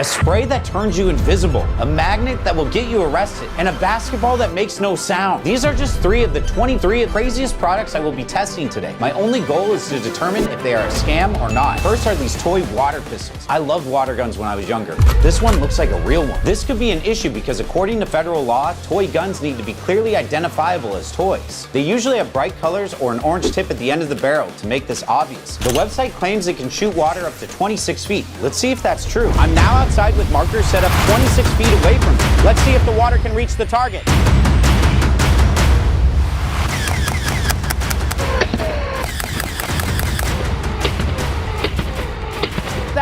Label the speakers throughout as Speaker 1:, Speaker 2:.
Speaker 1: A spray that turns you invisible, a magnet that will get you arrested, and a basketball that makes no sound. These are just 3 of the 23 craziest products I will be testing today. My only goal is to determine if they are a scam or not. First are these toy water pistols. I loved water guns when I was younger. This one looks like a real one. This could be an issue because according to federal law, toy guns need to be clearly identifiable as toys. They usually have bright colors or an orange tip at the end of the barrel to make this obvious. The website claims it can shoot water up to 26 feet. Let's see if that's true. I'm now outside with markers set up 26 feet away from me. Let's see if the water can reach the target.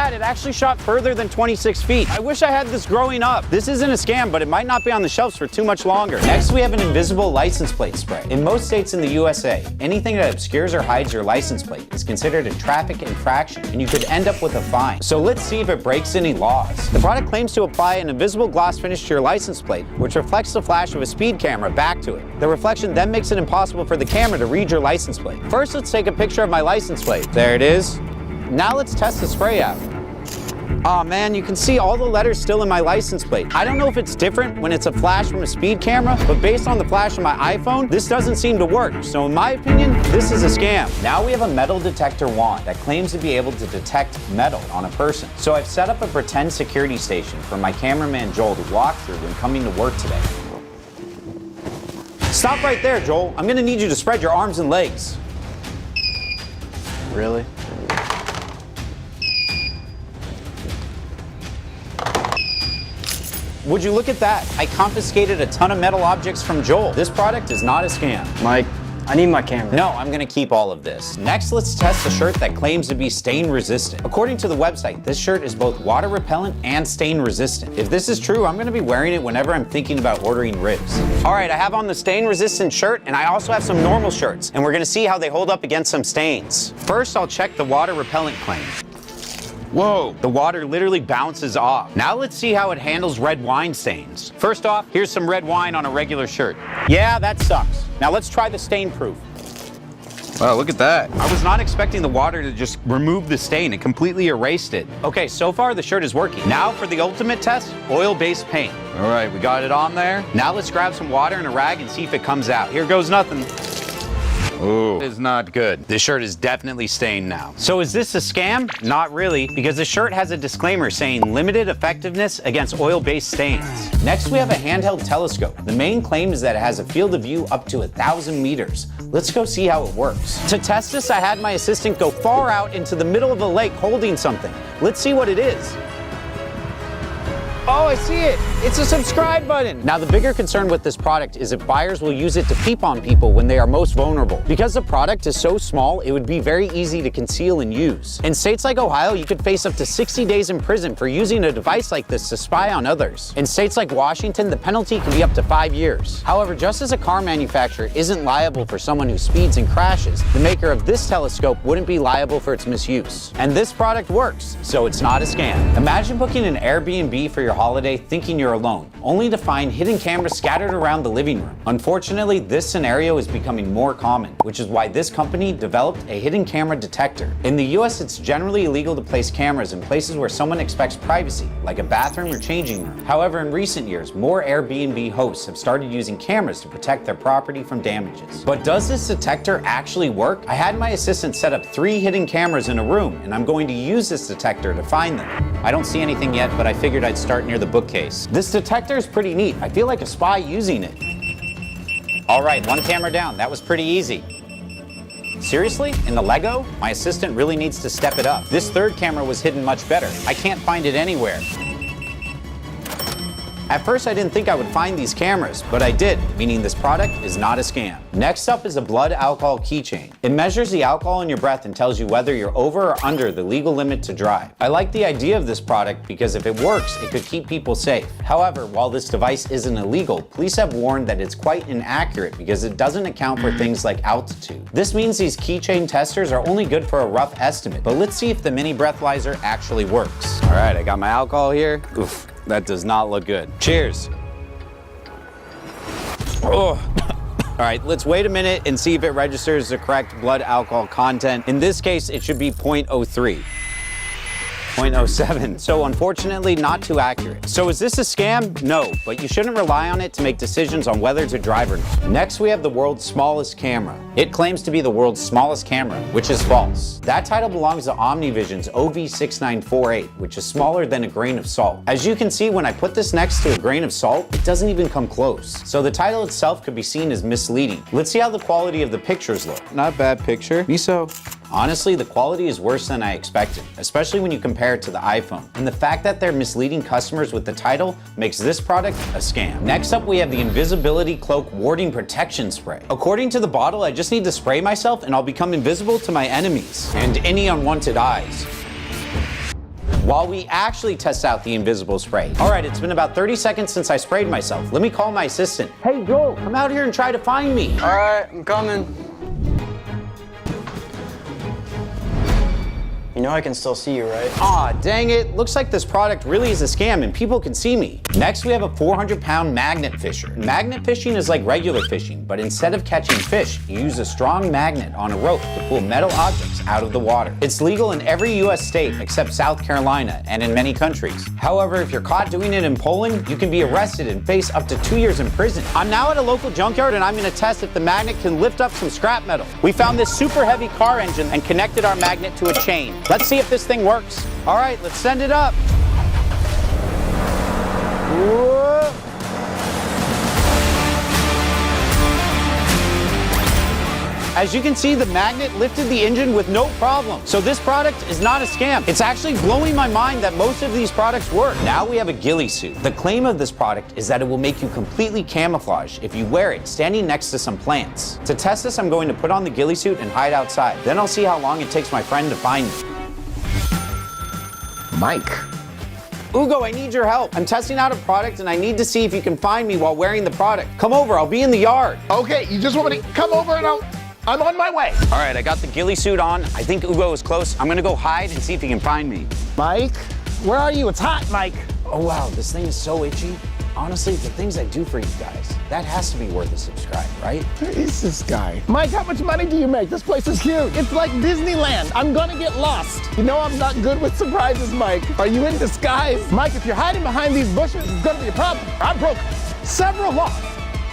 Speaker 1: It actually shot further than 26 feet. I wish I had this growing up. This isn't a scam, but it might not be on the shelves for too much longer. Next, we have an invisible license plate spray. In most states in the USA, anything that obscures or hides your license plate is considered a traffic infraction, and you could end up with a fine. So let's see if it breaks any laws. The product claims to apply an invisible gloss finish to your license plate, which reflects the flash of a speed camera back to it. The reflection then makes it impossible for the camera to read your license plate. First, let's take a picture of my license plate. There it is. Now let's test the spray out. Oh man, you can see all the letters still in my license plate. I don't know if it's different when it's a flash from a speed camera, but based on the flash of my iPhone, this doesn't seem to work. So in my opinion, this is a scam. Now we have a metal detector wand that claims to be able to detect metal on a person. So I've set up a pretend security station for my cameraman Joel to walk through when coming to work today. Stop right there, Joel. I'm gonna need you to spread your arms and legs. Really? Would you look at that? I confiscated a ton of metal objects from Joel. This product is not a scam.
Speaker 2: Mike, I need my camera.
Speaker 1: No, I'm gonna keep all of this. Next, let's test a shirt that claims to be stain resistant. According to the website, this shirt is both water repellent and stain resistant. If this is true, I'm gonna be wearing it whenever I'm thinking about ordering ribs. All right, I have on the stain resistant shirt, and I also have some normal shirts, and we're gonna see how they hold up against some stains. First, I'll check the water repellent claim. Whoa, the water literally bounces off. Now let's see how it handles red wine stains. First off, here's some red wine on a regular shirt. Yeah, that sucks. Now let's try the stain proof.
Speaker 3: Wow, look at that.
Speaker 1: I was not expecting the water to just remove the stain. It completely erased it. Okay, so far the shirt is working. Now for the ultimate test, oil-based paint.
Speaker 3: All right, we got it on there.
Speaker 1: Now let's grab some water and a rag and see if it comes out. Here goes nothing.
Speaker 3: Ooh, it's not good.
Speaker 1: This shirt is definitely stained now. So is this a scam? Not really, because the shirt has a disclaimer saying limited effectiveness against oil-based stains. Next, we have a handheld telescope. The main claim is that it has a field of view up to 1,000 meters. Let's go see how it works. To test this, I had my assistant go far out into the middle of the lake holding something. Let's see what it is. Oh, I see it. It's a subscribe button. Now, the bigger concern with this product is if buyers will use it to peep on people when they are most vulnerable. Because the product is so small, it would be very easy to conceal and use. In states like Ohio, you could face up to 60 days in prison for using a device like this to spy on others. In states like Washington, the penalty can be up to 5 years. However, just as a car manufacturer isn't liable for someone who speeds and crashes, the maker of this telescope wouldn't be liable for its misuse. And this product works, so it's not a scam. Imagine booking an Airbnb for your holiday thinking you're alone, only to find hidden cameras scattered around the living room. Unfortunately, this scenario is becoming more common, which is why this company developed a hidden camera detector. In the US, it's generally illegal to place cameras in places where someone expects privacy, like a bathroom or changing room. However, in recent years, more Airbnb hosts have started using cameras to protect their property from damages. But does this detector actually work? I had my assistant set up 3 hidden cameras in a room, and I'm going to use this detector to find them. I don't see anything yet, but I figured I'd start near the bookcase. This detector is pretty neat. I feel like a spy using it. All right, 1 camera down. That was pretty easy. Seriously? In the Lego? My assistant really needs to step it up. This 3rd camera was hidden much better. I can't find it anywhere. At first, I didn't think I would find these cameras, but I did, meaning this product is not a scam. Next up is a blood alcohol keychain. It measures the alcohol in your breath and tells you whether you're over or under the legal limit to drive. I like the idea of this product because if it works, it could keep people safe. However, while this device isn't illegal, police have warned that it's quite inaccurate because it doesn't account for things like altitude. This means these keychain testers are only good for a rough estimate, but let's see if the mini breathalyzer actually works. All right, I got my alcohol here. Oof. That does not look good. Cheers. Oh. All right, let's wait a minute and see if it registers the correct blood alcohol content. In this case, it should be 0.03. 0.07. So unfortunately, not too accurate. So is this a scam? No, but you shouldn't rely on it to make decisions on whether to drive or not. Next, we have the world's smallest camera. It claims to be the world's smallest camera, which is false. That title belongs to OmniVision's OV6948, which is smaller than a grain of salt. As you can see, when I put this next to a grain of salt, it doesn't even come close. So the title itself could be seen as misleading. Let's see how the quality of the pictures look. Not a bad picture. Miso. Honestly, the quality is worse than I expected, especially when you compare it to the iPhone. And the fact that they're misleading customers with the title makes this product a scam. Next up, we have the Invisibility Cloak Warding Protection Spray. According to the bottle, I just need to spray myself and I'll become invisible to my enemies and any unwanted eyes, while we actually test out the invisible spray. All right, it's been about 30 seconds since I sprayed myself. Let me call my assistant. Hey, Joel, come out here and try to find me.
Speaker 2: All right, I'm coming. You know I can still see you, right?
Speaker 1: Aw, dang it. Looks like this product really is a scam and people can see me. Next, we have a 400-pound magnet fisher. Magnet fishing is like regular fishing, but instead of catching fish, you use a strong magnet on a rope to pull metal objects out of the water. It's legal in every US state except South Carolina and in many countries. However, if you're caught doing it in Poland, you can be arrested and face up to 2 years in prison. I'm now at a local junkyard and I'm gonna test if the magnet can lift up some scrap metal. We found this super heavy car engine and connected our magnet to a chain. Let's see if this thing works. All right, let's send it up. Whoa. As you can see, the magnet lifted the engine with no problem. So this product is not a scam. It's actually blowing my mind that most of these products work. Now we have a ghillie suit. The claim of this product is that it will make you completely camouflage if you wear it standing next to some plants. To test this, I'm going to put on the ghillie suit and hide outside. Then I'll see how long it takes my friend to find me.
Speaker 4: Mike.
Speaker 1: Ugo, I need your help. I'm testing out a product and I need to see if you can find me while wearing the product. Come over, I'll be in the yard.
Speaker 4: Okay, you just want me to come over and I'm on my way.
Speaker 1: All right, I got the ghillie suit on. I think Ugo is close. I'm gonna go hide and see if he can find me.
Speaker 4: Mike, where are you? It's hot, Mike.
Speaker 1: Oh wow, this thing is so itchy. Honestly, the things I do for you guys, that has to be worth a subscribe, right?
Speaker 4: Where is this guy? Mike, how much money do you make? This place is huge. It's like Disneyland. I'm gonna get lost. You know I'm not good with surprises, Mike. Are you in disguise? Mike, if you're hiding behind these bushes, it's gonna be a problem. I broke several laws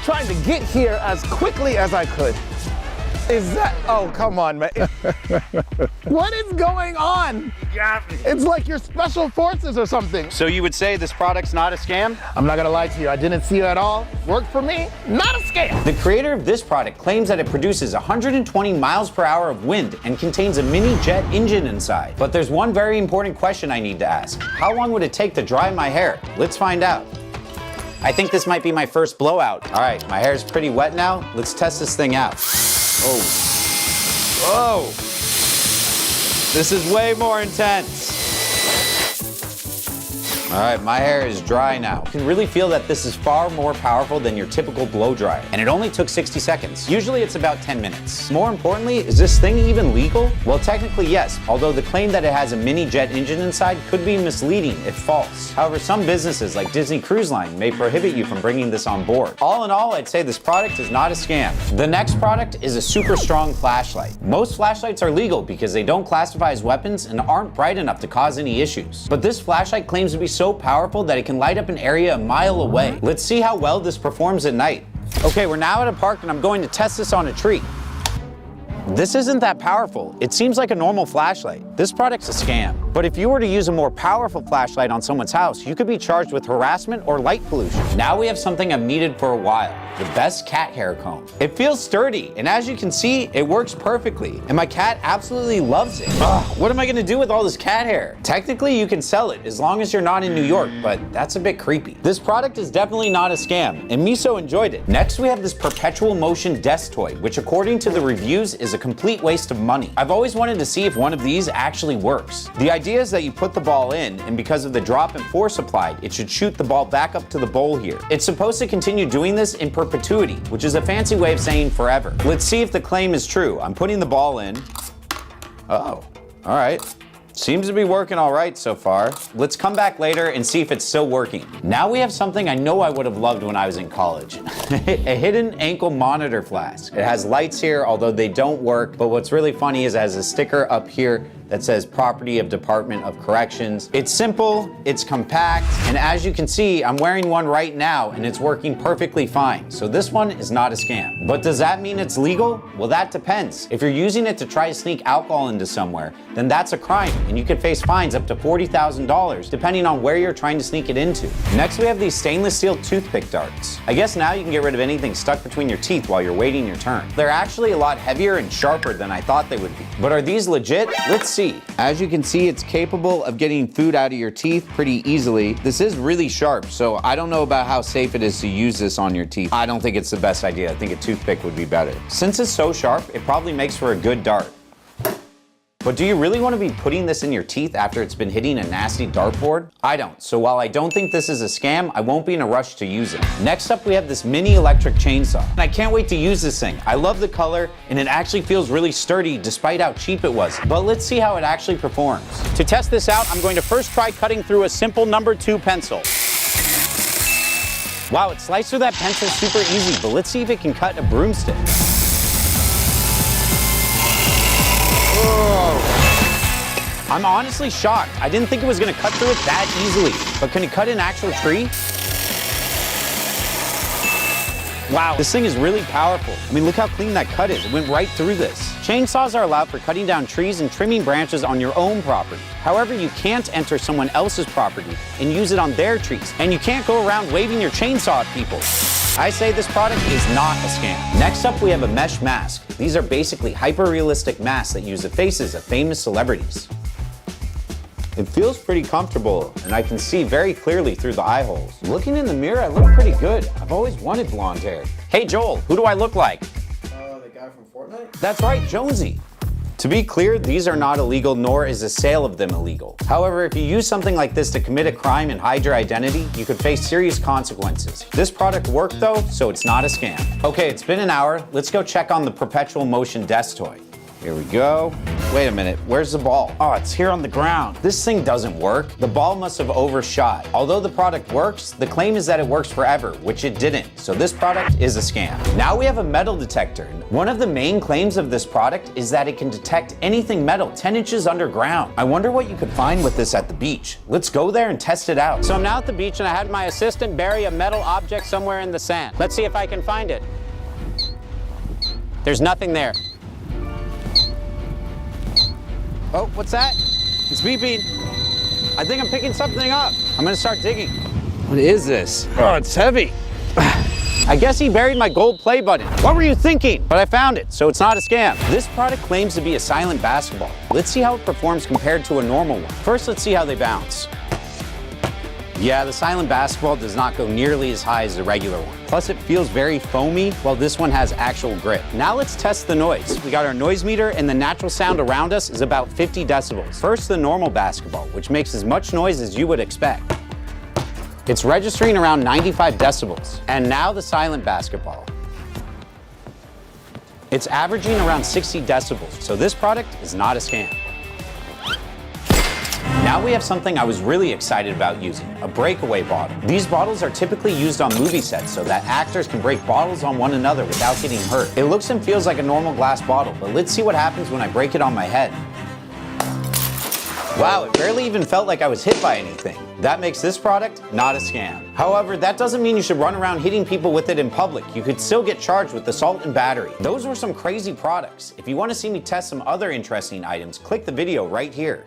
Speaker 4: trying to get here as quickly as I could. Is that, oh, come on, man. What is going on? It's like you're special forces or something.
Speaker 1: So you would say this product's not a scam?
Speaker 4: I'm not gonna lie to you, I didn't see you at all. Worked for me, not a scam.
Speaker 1: The creator of this product claims that it produces 120 miles per hour of wind and contains a mini jet engine inside. But there's one very important question I need to ask. How long would it take to dry my hair? Let's find out. I think this might be my first blowout. All right, my hair is pretty wet now. Let's test this thing out. Oh. Whoa. This is way more intense. All right, my hair is dry now. You can really feel that this is far more powerful than your typical blow dryer, and it only took 60 seconds. Usually it's about 10 minutes. More importantly, is this thing even legal? Well, technically yes, although the claim that it has a mini jet engine inside could be misleading if false. However, some businesses like Disney Cruise Line may prohibit you from bringing this on board. All in all, I'd say this product is not a scam. The next product is a super strong flashlight. Most flashlights are legal because they don't classify as weapons and aren't bright enough to cause any issues. But this flashlight claims to be so powerful that it can light up an area a mile away. Let's see how well this performs at night. Okay, we're now at a park and I'm going to test this on a tree. This isn't that powerful. It seems like a normal flashlight. This product's a scam. But if you were to use a more powerful flashlight on someone's house, you could be charged with harassment or light pollution. Now we have something I've needed for a while. The best cat hair comb. It feels sturdy, and as you can see, it works perfectly. And my cat absolutely loves it. Ugh, what am I gonna do with all this cat hair? Technically, you can sell it as long as you're not in New York, but that's a bit creepy. This product is definitely not a scam, and Miso enjoyed it. Next, we have this perpetual motion desk toy, which according to the reviews is a complete waste of money. I've always wanted to see if one of these actually works. The idea is that you put the ball in, and because of the drop and force applied, it should shoot the ball back up to the bowl here. It's supposed to continue doing this in perpetuity, which is a fancy way of saying forever. Let's see if the claim is true. I'm putting the ball in. Uh-oh, all right. Seems to be working all right so far. Let's come back later and see if it's still working. Now we have something I know I would have loved when I was in college. A hidden ankle monitor flask. It has lights here, although they don't work, but what's really funny is it has a sticker up here that says Property of Department of Corrections. It's simple, it's compact, and as you can see, I'm wearing one right now and it's working perfectly fine. So this one is not a scam. But does that mean it's legal? Well, that depends. If you're using it to try to sneak alcohol into somewhere, then that's a crime and you could face fines up to $40,000 depending on where you're trying to sneak it into. Next, we have these stainless steel toothpick darts. I guess now you can get rid of anything stuck between your teeth while you're waiting your turn. They're actually a lot heavier and sharper than I thought they would be. But are these legit? Let's see. As you can see, it's capable of getting food out of your teeth pretty easily. This is really sharp, so I don't know about how safe it is to use this on your teeth. I don't think it's the best idea. I think a toothpick would be better. Since it's so sharp, it probably makes for a good dart. But do you really want to be putting this in your teeth after it's been hitting a nasty dartboard? I don't. So while I don't think this is a scam, I won't be in a rush to use it. Next up, we have this mini electric chainsaw. And I can't wait to use this thing. I love the color, and it actually feels really sturdy despite how cheap it was. But let's see how it actually performs. To test this out, I'm going to first try cutting through a simple number 2 pencil. Wow, it sliced through that pencil super easy, but let's see if it can cut a broomstick. I'm honestly shocked. I didn't think it was gonna cut through it that easily. But can it cut an actual tree? Wow, this thing is really powerful. I mean, look how clean that cut is. It went right through this. Chainsaws are allowed for cutting down trees and trimming branches on your own property. However, you can't enter someone else's property and use it on their trees. And you can't go around waving your chainsaw at people. I say this product is not a scam. Next up, we have a mesh mask. These are basically hyper-realistic masks that use the faces of famous celebrities. It feels pretty comfortable, and I can see very clearly through the eye holes. Looking in the mirror, I look pretty good. I've always wanted blonde hair. Hey Joel, who do I look like?
Speaker 2: The guy from Fortnite?
Speaker 1: That's right, Jonesy. To be clear, these are not illegal, nor is the sale of them illegal. However, if you use something like this to commit a crime and hide your identity, you could face serious consequences. This product worked though, so it's not a scam. Okay, it's been an hour. Let's go check on the perpetual motion desk toy. Here we go. Wait a minute, where's the ball? Oh, it's here on the ground. This thing doesn't work. The ball must have overshot. Although the product works, the claim is that it works forever, which it didn't. So this product is a scam. Now we have a metal detector. One of the main claims of this product is that it can detect anything metal 10 inches underground. I wonder what you could find with this at the beach. Let's go there and test it out. So I'm now at the beach and I had my assistant bury a metal object somewhere in the sand. Let's see if I can find it. There's nothing there. Oh, what's that? It's beeping. I think I'm picking something up. I'm gonna start digging. What is this? Oh, it's heavy. I guess he buried my gold play button. What were you thinking? But I found it, so it's not a scam. This product claims to be a silent basketball. Let's see how it performs compared to a normal one. First, let's see how they bounce. Yeah, the silent basketball does not go nearly as high as the regular one. Plus, it feels very foamy, while this one has actual grip. Now let's test the noise. We got our noise meter, and the natural sound around us is about 50 decibels. First, the normal basketball, which makes as much noise as you would expect. It's registering around 95 decibels. And now the silent basketball. It's averaging around 60 decibels, so this product is not a scam. Now we have something I was really excited about using, a breakaway bottle. These bottles are typically used on movie sets so that actors can break bottles on one another without getting hurt. It looks and feels like a normal glass bottle, but let's see what happens when I break it on my head. Wow, it barely even felt like I was hit by anything. That makes this product not a scam. However, that doesn't mean you should run around hitting people with it in public. You could still get charged with assault and battery. Those were some crazy products. If you want to see me test some other interesting items, click the video right here.